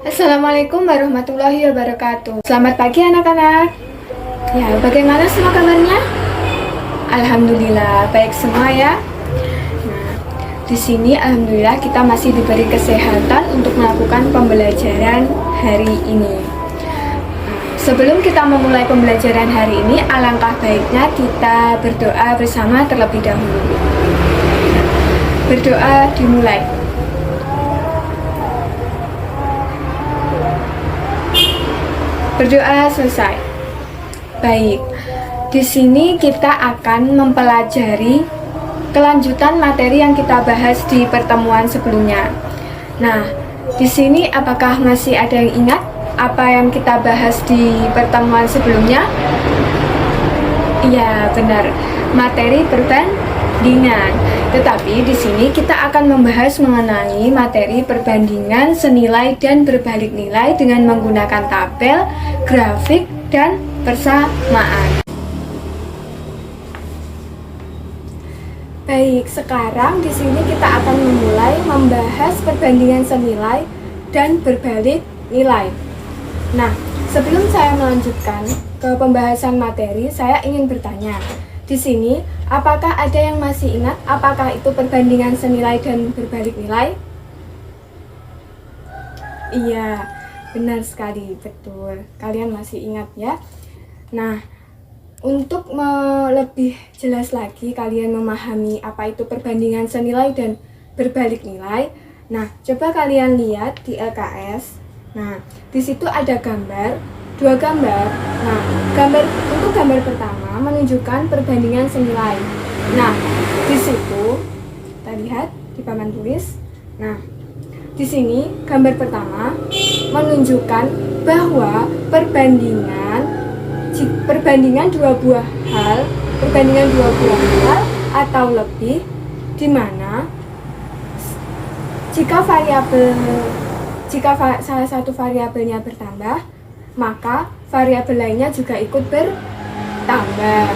Assalamualaikum warahmatullahi wabarakatuh. Selamat pagi anak-anak. Ya, bagaimana semua kabarnya? Alhamdulillah baik semua ya. Nah, di sini alhamdulillah kita masih diberi kesehatan untuk melakukan pembelajaran hari ini. Sebelum kita memulai pembelajaran hari ini, alangkah baiknya kita berdoa bersama terlebih dahulu. Berdoa dimulai. Berdoa selesai. Baik, di sini kita akan mempelajari kelanjutan materi yang kita bahas di pertemuan sebelumnya. Nah, di sini apakah masih ada yang ingat apa yang kita bahas di pertemuan sebelumnya? Iya, benar. Materi perbandingan. Tetapi di sini kita akan membahas mengenai materi perbandingan senilai dan berbalik nilai dengan menggunakan tabel, grafik, dan persamaan. Baik, sekarang di sini kita akan memulai membahas perbandingan senilai dan berbalik nilai. Nah, sebelum saya melanjutkan ke pembahasan materi, saya ingin bertanya. Di sini, apakah ada yang masih ingat apakah itu perbandingan senilai dan berbalik nilai? Iya, benar sekali, betul. Kalian masih ingat ya? Nah, untuk lebih jelas lagi kalian memahami apa itu perbandingan senilai dan berbalik nilai. Nah, coba kalian lihat di LKS. Nah, di situ ada dua gambar. Nah, untuk gambar pertama menunjukkan perbandingan senilai. Nah, di situ kita lihat di papan tulis. Nah, di sini gambar pertama menunjukkan bahwa perbandingan dua buah hal atau lebih, di mana jika salah satu variabelnya bertambah, maka variabel lainnya juga ikut bertambah.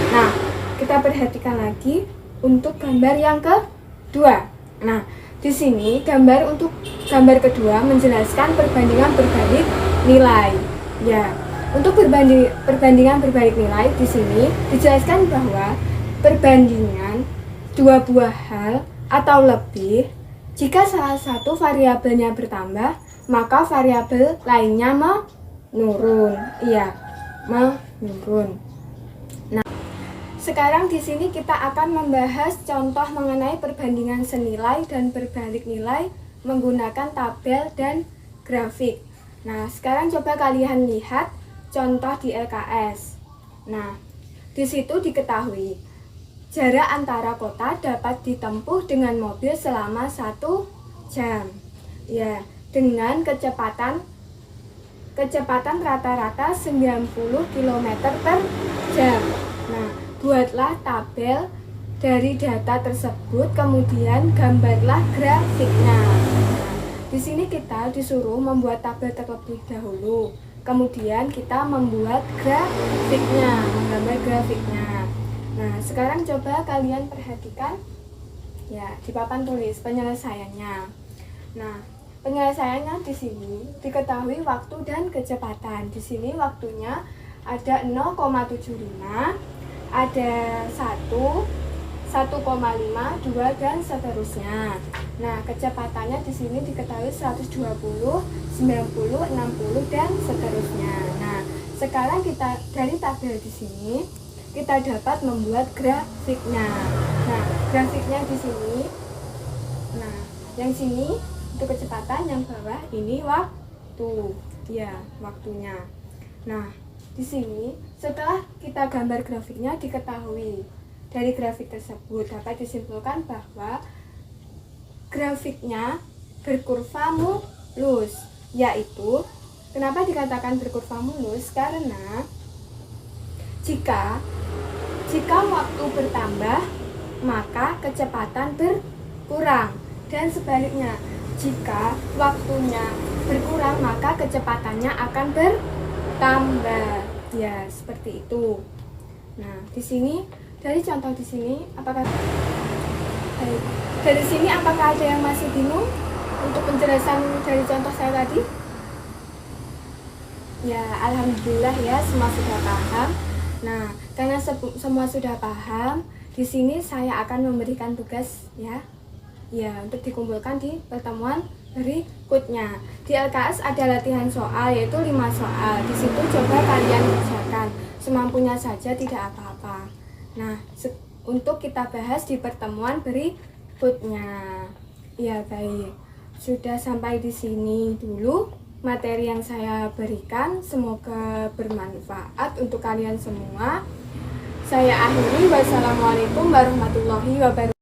Nah, kita perhatikan lagi untuk gambar yang kedua. Nah, di sini untuk gambar kedua menjelaskan perbandingan berbalik nilai. Ya, untuk perbandingan berbalik nilai di sini dijelaskan bahwa perbandingan dua buah hal atau lebih, jika salah satu variabelnya bertambah, maka variabel lainnya menurun. Nah, sekarang di sini kita akan membahas contoh mengenai perbandingan senilai dan berbalik nilai menggunakan tabel dan grafik. Nah, sekarang coba kalian lihat contoh di LKS. Nah, di situ diketahui jarak antara kota dapat ditempuh dengan mobil selama 1 jam. Ya, dengan kecepatan rata-rata 90 km per jam. Nah, buatlah tabel dari data tersebut, kemudian gambarlah grafiknya. Nah, di sini kita disuruh membuat tabel terlebih dahulu, kemudian kita membuat grafiknya, menggambar grafiknya. Nah, sekarang coba kalian perhatikan ya di papan tulis penyelesaiannya. Nah, penyelesaiannya di sini diketahui waktu dan kecepatan. Di sini waktunya ada 0,75, ada 1, 1,5, 2 dan seterusnya. Nah, kecepatannya di sini diketahui 120, 90, 60 dan seterusnya. Nah, sekarang kita dari tabel di sini kita dapat membuat grafiknya. Nah, grafiknya di sini. Nah, yang sini untuk kecepatan, yang bawah ini waktu. Ya, waktunya. Nah, di sini setelah kita gambar grafiknya diketahui dari grafik tersebut dapat disimpulkan bahwa grafiknya berkurva mulus. Yaitu, kenapa dikatakan berkurva mulus? Karena jika waktu bertambah, maka kecepatan berkurang, dan sebaliknya, jika waktunya berkurang, maka kecepatannya akan bertambah. Ya, seperti itu. Nah, di sini dari contoh di sini apakah ada yang masih bingung untuk penjelasan dari contoh saya tadi? Ya, alhamdulillah ya, semua sudah paham. Nah, karena semua sudah paham, di sini saya akan memberikan tugas ya. Ya, untuk dikumpulkan di pertemuan berikutnya. Di LKS ada latihan soal yaitu 5 soal. Di situ coba kalian kerjakan. Semampunya saja, tidak apa-apa. Nah, untuk kita bahas di pertemuan berikutnya. Ya, baik. Sudah sampai di sini dulu materi yang saya berikan, semoga bermanfaat untuk kalian semua. Saya akhiri, wassalamualaikum warahmatullahi wabarakatuh.